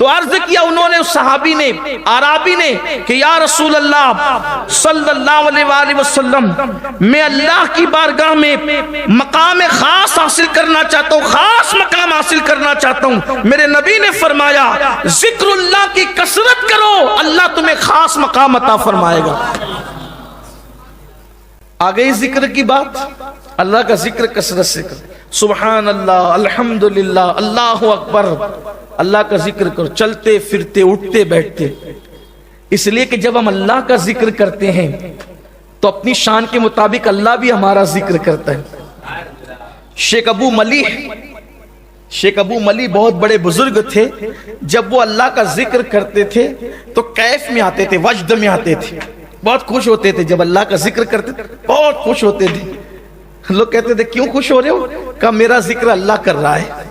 تو عرض کیا انہوں نے، اس صحابی نے، عرابی نے، کہ یا رسول اللہ صلی اللہ علیہ وآلہ وسلم، میں اللہ کی بارگاہ میں مقام خاص حاصل کرنا چاہتا ہوں، خاص مقام حاصل کرنا چاہتا ہوں۔ میرے نبی نے فرمایا ذکر اللہ کی کثرت کرو، اللہ تمہیں خاص مقام عطا فرمائے گا۔ آگئی ذکر کی بات، اللہ کا ذکر کثرت سے کرو، سبحان اللہ، الحمدللہ، اللہ اکبر، اللہ کا ذکر کرو، چلتے پھرتے اٹھتے بیٹھتے۔ اس لیے کہ جب ہم اللہ کا ذکر کرتے ہیں تو اپنی شان کے مطابق اللہ بھی ہمارا ذکر کرتا ہے۔ شیخ ابو ملی بہت بڑے بزرگ تھے، جب وہ اللہ کا ذکر کرتے تھے تو کیف میں آتے تھے، وجد میں آتے تھے، بہت خوش ہوتے تھے۔ جب اللہ کا ذکر کرتے تھے بہت خوش ہوتے تھے۔ لوگ کہتے تھے کیوں خوش ہو رہے ہو؟ کہا میرا ذکر اللہ کر رہا ہے،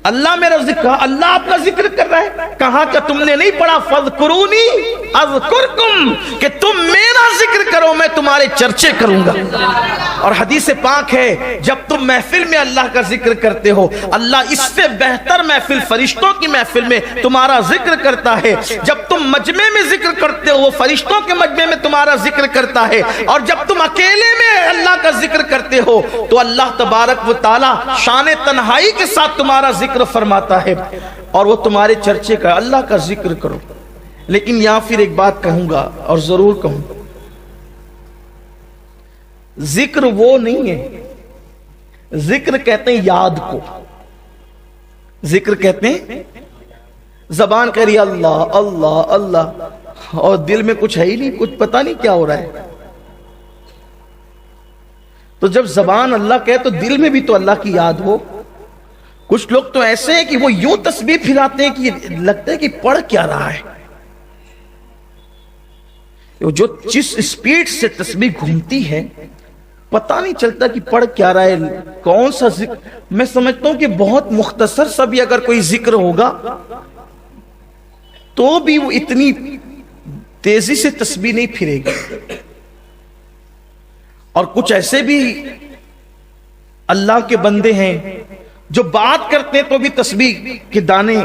اللہ میرا ذکر، اللہ آپ کا ذکر کر رہا ہے۔ کہا کہ تم نے نہیں پڑھا فذکرونی اذکرکم، کہ تم میرا ذکر کرو میں تمہارے چرچے کروں گا۔ اور حدیث پاک ہے جب تم محفل میں اللہ کا ذکر کرتے ہو، اللہ اس سے بہتر محفل فرشتوں کی محفل میں تمہارا ذکر کرتا ہے۔ جب تم مجمع میں ذکر کرتے ہو وہ فرشتوں کے مجمع میں تمہارا ذکر کرتا ہے، اور جب تم اکیلے میں اللہ کا ذکر کرتے ہو تو اللہ تبارک و تعالی شان تنہائی کے ساتھ تمہارا ذکر فرماتا ہے، اور وہ تمہارے چرچے کا اللہ کا ذکر کرو۔ لیکن یہاں پھر ایک بات کہوں گا اور ضرور کہوں، ذکر وہ نہیں ہے، ذکر کہتے ہیں یاد کو، ذکر کہتے ہیں زبان کہہ رہی اللہ اللہ اللہ، اور دل میں کچھ ہے ہی نہیں، کچھ پتہ نہیں کیا ہو رہا ہے۔ تو جب زبان اللہ کہے تو دل میں بھی تو اللہ کی یاد ہو۔ کچھ لوگ تو ایسے ہیں کہ وہ یوں تسبیح پھیلاتے ہیں کہ لگتا ہے کہ پڑھ کیا رہا ہے۔ جو جس سپیڈ سے تسبیح گھومتی ہے پتہ نہیں چلتا کہ پڑھ کیا رہا ہے، کون سا ذکر۔ میں سمجھتا ہوں کہ بہت مختصر سا بھی اگر کوئی ذکر ہوگا تو بھی وہ اتنی تیزی سے تسبیح نہیں پھرے گی۔ اور کچھ ایسے بھی اللہ کے بندے ہیں جو بات کرتے ہیں تو بھی تسبیح کے دانے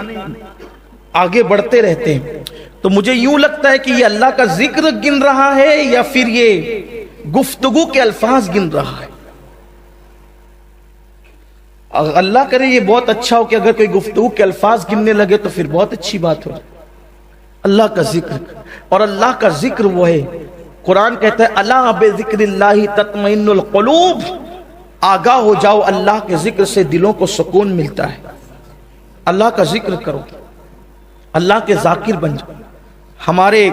آگے بڑھتے رہتے ہیں۔ تو مجھے یوں لگتا ہے کہ یہ اللہ کا ذکر گن رہا ہے یا پھر یہ گفتگو کے الفاظ گن رہا ہے۔ اللہ کرے یہ بہت اچھا ہو کہ اگر کوئی گفتگو کے الفاظ گننے لگے تو پھر بہت اچھی بات ہو۔ اللہ کا ذکر، اور اللہ کا ذکر وہ ہے، قرآن کہتا ہے الا بذکر اللہ تطمئن القلوب، آگاہ ہو جاؤ اللہ کے ذکر سے دلوں کو سکون ملتا ہے۔ اللہ کا ذکر کرو، اللہ کے ذاکر بن جاؤ۔ ہمارے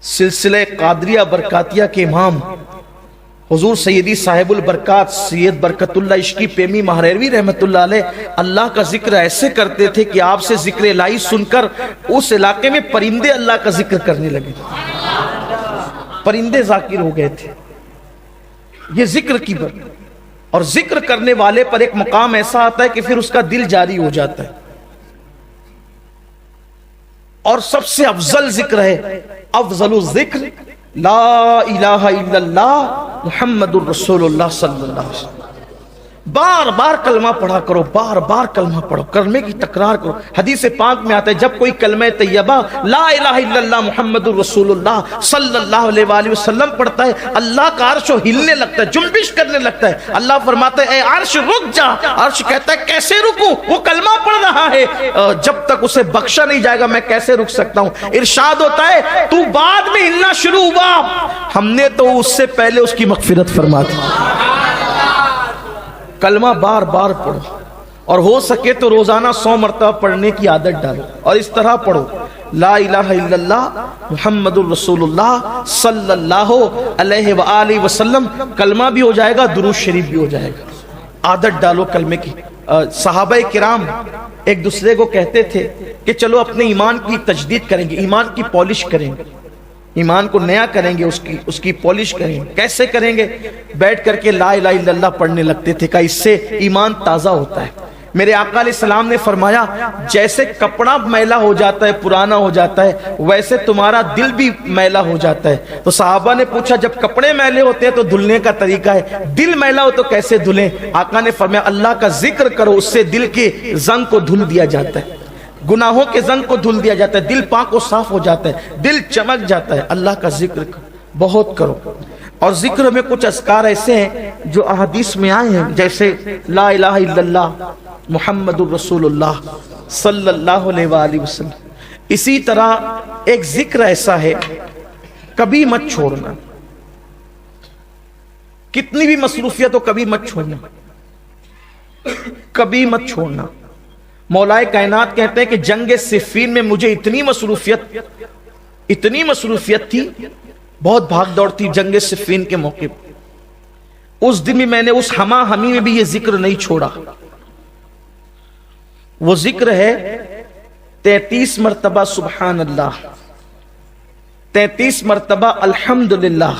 سلسلہ قادریہ برکاتیہ کے امام حضور سیدی صاحب البرکات سید برکت اللہ عشقی پیمی مہریروی رحمت اللہ علیہ اللہ کا ذکر ایسے کرتے تھے کہ آپ سے ذکر الہی سن کر اس علاقے میں پرندے اللہ کا ذکر کرنے لگے، پرندے ذاکر ہو گئے تھے۔ یہ ذکر کی برکت، اور ذکر کرنے والے پر ایک مقام ایسا آتا ہے کہ پھر اس کا دل جاری ہو جاتا ہے۔ اور سب سے افضل ذکر ہے، افضل الذکر لا الہ الا اللہ محمد الرسول اللہ صلی اللہ علیہ وسلم۔ بار بار کلمہ پڑھا کرو، بار بار کلمہ پڑھو، کلمے کی تکرار کرو۔ حدیث پاک میں آتا ہے جب کوئی کلمہ طیبہ لا الہ الا اللہ محمد الرسول اللہ صلی اللہ علیہ وآلہ وسلم پڑھتا ہے، اللہ کا عرش ہلنے لگتا ہے، جنبش کرنے لگتا ہے۔ اللہ فرماتا ہے اے عرش رک جا، عرش کہتا ہے کیسے رکوں، وہ کلمہ پڑھ رہا ہے، جب تک اسے بخشا نہیں جائے گا میں کیسے رک سکتا ہوں۔ ارشاد ہوتا ہے تو بعد میں ہلنا شروع ہوا، ہم نے تو اس سے پہلے اس کی مغفرت فرما دی۔ کلمہ بار بار پڑھو، اور ہو سکے تو روزانہ 100 مرتبہ پڑھنے کی عادت ڈالو، اور اس طرح پڑھو لا الہ الا اللہ محمد الرسول اللہ صلی اللہ علیہ وآلہ وسلم۔ کلمہ بھی ہو جائے گا، درود شریف بھی ہو جائے گا۔ عادت ڈالو کلمے کی۔ صحابہ کرام ایک دوسرے کو کہتے تھے کہ چلو اپنے ایمان کی تجدید کریں گے، ایمان کی پالش کریں گے، ایمان کو نیا کریں گے، اس کی پالش کریں گے۔ کیسے کریں گے؟ بیٹھ کر کے لا الہ الا اللہ پڑھنے لگتے تھے کہ اس سے ایمان تازہ ہوتا ہے۔ میرے آقا علیہ السلام نے فرمایا جیسے کپڑا میلا ہو جاتا ہے، پرانا ہو جاتا ہے، ویسے تمہارا دل بھی میلا ہو جاتا ہے۔ تو صحابہ نے پوچھا جب کپڑے میلے ہوتے ہیں تو دھلنے کا طریقہ ہے، دل میلا ہو تو کیسے دھلیں؟ آقا نے فرمایا اللہ کا ذکر کرو، اس سے دل کے زنگ کو دھل دیا جاتا ہے، گناہوں کے زنگ کو دھل دیا جاتا ہے، دل پاک و صاف ہو جاتا ہے، دل چمک جاتا ہے۔ اللہ کا ذکر بہت کرو۔ اور ذکر میں کچھ اذکار ایسے ہیں جو احادیث میں آئے ہیں، جیسے لا الہ الا اللہ محمد الرسول اللہ صلی اللہ علیہ وآلہ وسلم۔ اسی طرح ایک ذکر ایسا ہے کبھی مت چھوڑنا، کتنی بھی مصروفیت ہو کبھی مت چھوڑنا، کبھی مت چھوڑنا۔ مولا کائنات کہتے ہیں کہ جنگ صفین میں مجھے اتنی مصروفیت تھی، بہت بھاگ دوڑ تھی جنگ صفین کے موقع پر، اس دن بھی میں نے اس ہما ہمی میں بھی یہ ذکر نہیں چھوڑا۔ وہ ذکر ہے 33 مرتبہ سبحان اللہ، 33 مرتبہ الحمدللہ،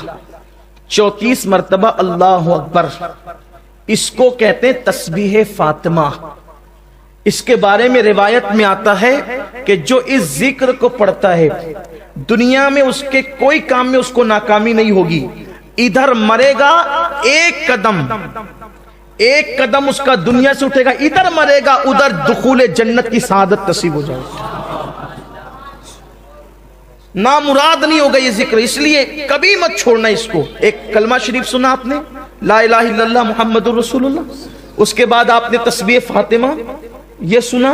34 مرتبہ اللہ اکبر۔ اس کو کہتے ہیں تسبیح فاطمہ۔ اس کے بارے میں روایت میں آتا ہے کہ جو اس ذکر کو پڑھتا ہے دنیا میں اس کے کوئی کام میں اس کو ناکامی نہیں ہوگی، ادھر مرے گا ایک قدم اس کا دنیا سے اٹھے گا، ادھر مرے گا ادھر دخول جنت کی سعادت نصیب ہو جائے گی، نامراد نہیں ہوگا یہ ذکر۔ اس لیے کبھی مت چھوڑنا اس کو۔ ایک کلمہ شریف سنا آپ نے لا الہ الا اللہ محمد الرسول اللہ، اس کے بعد آپ نے تسبیح فاطمہ یہ سنا،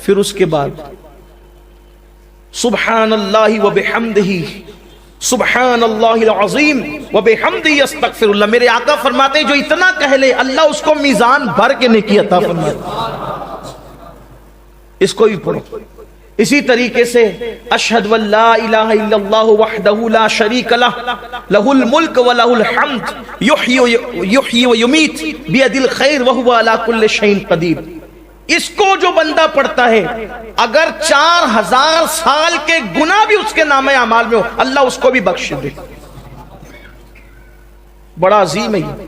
پھر اس کے بعد سبحان اللہ وبحمدہ سبحان اللہ العظیم وبحمدہ استغفر اللہ۔ میرے آقا فرماتے ہیں جو اتنا کہہ لے اللہ اس کو میزان بھر کے نیکی عطا فرماتا۔ اس کو بھی پڑھو۔ اسی طریقے سے اشہد ان لا الہ الا اللہ وحدہ لا شریک لہ لہ الملک ولہ الحمد یحیی ویمیت بیدہ الخیر وہو علی کل شیء قدیر۔ اس کو جو بندہ پڑھتا ہے اگر 4000 سال کے گناہ بھی اس کے نامہ اعمال میں ہو اللہ اس کو بھی بخش دے۔ بڑا عظیم ہے یہ۔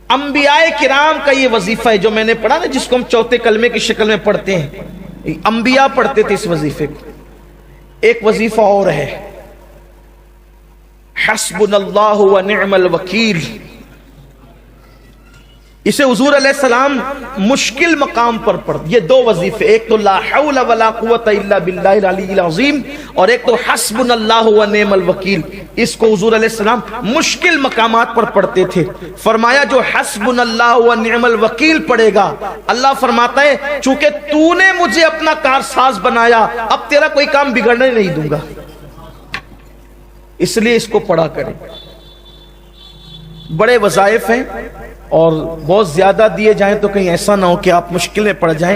انبیاء کرام کا یہ وظیفہ ہے جو میں نے پڑھا نا، جس کو ہم چوتھے کلمے کی شکل میں پڑھتے ہیں، انبیاء پڑھتے تھے اس وظیفے کو۔ ایک وظیفہ اور ہے حسبنا اللہ ونعم الوکیل۔ اسے حضور علیہ السلام مشکل مقام پر پڑھ، یہ دو وظیفے، ایک تو لا حول ولا قوت الا باللہ العلی العظیم، اور ایک تو حسبنا اللہ ونعم الوکیل۔ اس کو حضور علیہ السلام مشکل مقامات پر پڑھتے تھے۔ فرمایا جو حسبنا اللہ ونعم الوکیل پڑھے گا، اللہ فرماتا ہے چونکہ تو نے مجھے اپنا کارساز بنایا اب تیرا کوئی کام بگڑنے نہیں دوں گا، اس لیے اس کو پڑھا کریں۔ بڑے وظائف ہیں اور بہت زیادہ دیے جائیں تو کہیں ایسا نہ ہو کہ آپ مشکل میں پڑ جائیں۔